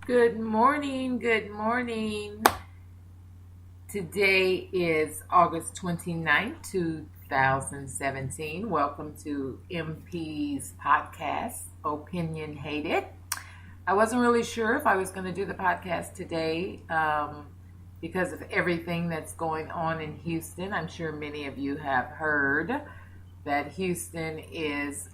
Good morning. Good morning. Today is August 29th, 2017. Welcome to MP's podcast, Opinion Hated. I wasn't really sure if I was going to do the podcast today because of everything that's going on in Houston. I'm sure many of you have heard that Houston is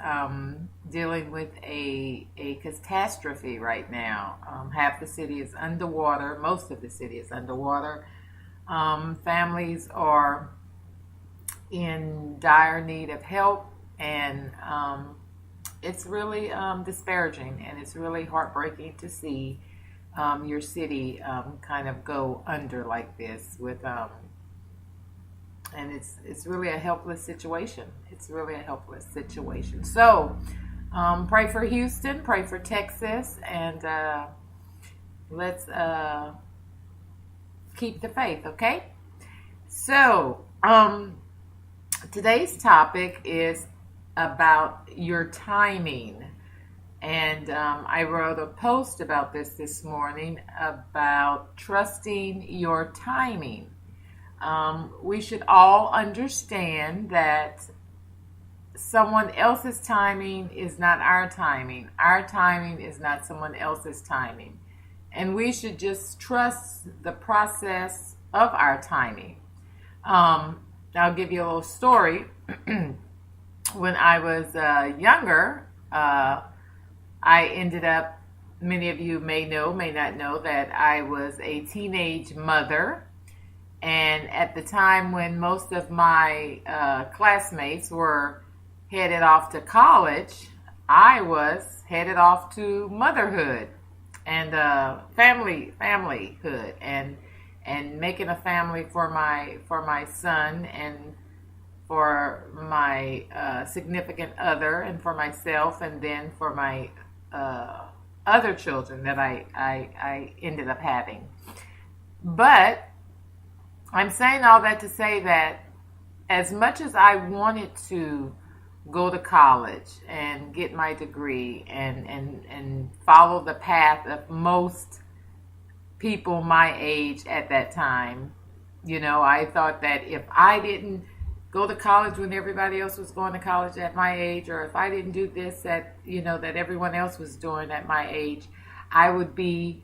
dealing with a catastrophe right now. Half the city is underwater. Most of the city is underwater. Families are in dire need of help, and it's really disparaging, and it's really heartbreaking to see your city kind of go under like this with and it's really a helpless situation. It's really a helpless situation. So pray for Houston, pray for Texas, and let's keep the faith, okay? So today's topic is about your timing. And I wrote a post about this morning about trusting your timing. We should all understand that someone else's timing is not our timing. Our timing is not someone else's timing. And we should just trust the process of our timing. I'll give you a little story. When I was younger, I ended up, many of you may know, may not know, that I was a teenage mother. And at the time when most of my classmates were headed off to college, I was headed off to motherhood and familyhood and making a family for my son and for my significant other and for myself, and then for my other children that I ended up having. But I'm saying all that to say that as much as I wanted to go to college and get my degree and follow the path of most people my age at that time, I thought that if I didn't go to college when everybody else was going to college at my age, or if I didn't do this that everyone else was doing at my age, I would be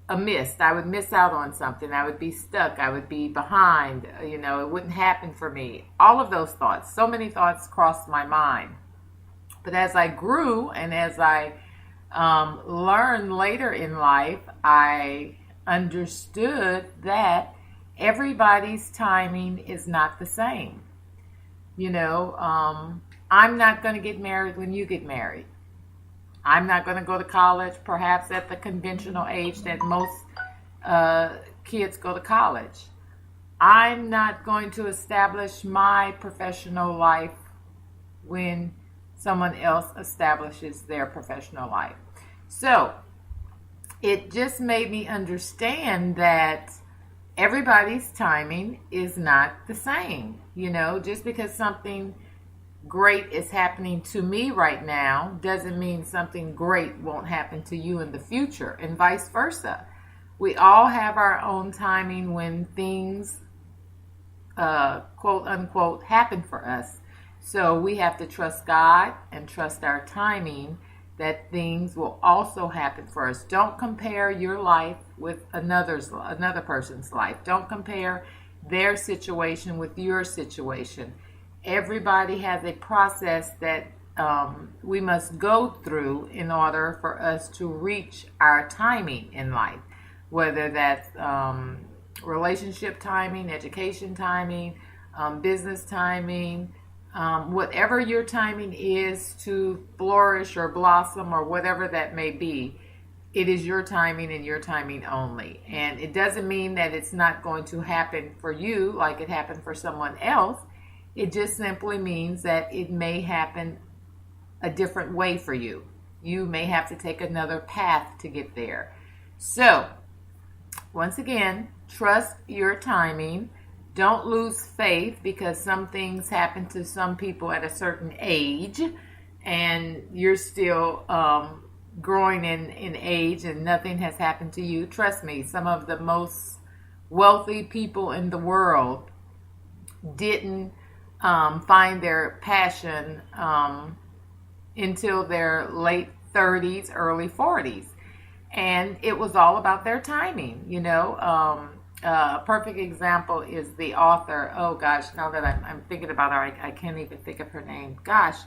amiss. I would miss out on something. I would be stuck. I would be behind. It wouldn't happen for me. All of those thoughts, so many thoughts crossed my mind. But as I grew and as I learned later in life, I understood that everybody's timing is not the same. I'm not going to get married when you get married. I'm not going to go to college perhaps at the conventional age that most kids go to college. I'm not going to establish my professional life when someone else establishes their professional life. So it just made me understand that everybody's timing is not the same. Just because something great is happening to me right now doesn't mean something great won't happen to you in the future, and vice versa. We all have our own timing when things quote unquote happen for us. So we have to trust God and trust our timing that things will also happen for us. Don't compare your life with another person's life. Don't compare their situation with your situation. Everybody has a process that we must go through in order for us to reach our timing in life, whether that's relationship timing, education timing, business timing, whatever your timing is to flourish or blossom or whatever that may be. It is your timing and your timing only. And it doesn't mean that it's not going to happen for you like it happened for someone else. It just simply means that it may happen a different way for you. You may have to take another path to get there. So, once again, trust your timing. Don't lose faith because some things happen to some people at a certain age and you're still growing in age and nothing has happened to you. Trust me, some of the most wealthy people in the world didn't find their passion until their late 30s, early 40s. And it was all about their timing, A perfect example is the author. Oh gosh, now that I'm thinking about her, I can't even think of her name. Gosh,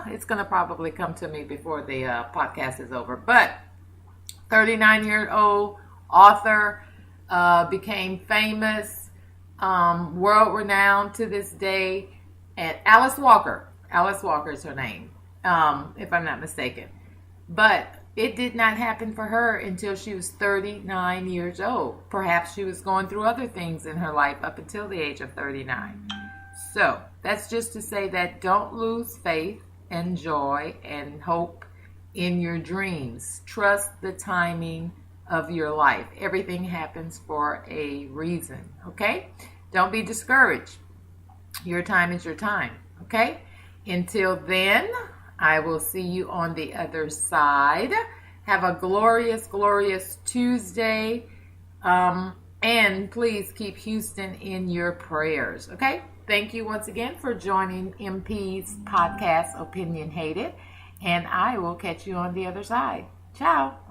it's gonna probably come to me before the podcast is over. But 39-year-old author, became famous, world renowned to this day, and Alice Walker. Alice Walker is her name, if I'm not mistaken. But it did not happen for her until she was 39 years old. Perhaps she was going through other things in her life up until the age of 39. So that's just to say that don't lose faith and joy and hope in your dreams. Trust the timing of your life. Everything happens for a reason, okay? Don't be discouraged. Your time is your time, okay? Until then, I will see you on the other side. Have a glorious, glorious Tuesday. And please keep Houston in your prayers, okay? Thank you once again for joining MP's podcast, Opinion Hated. And I will catch you on the other side. Ciao.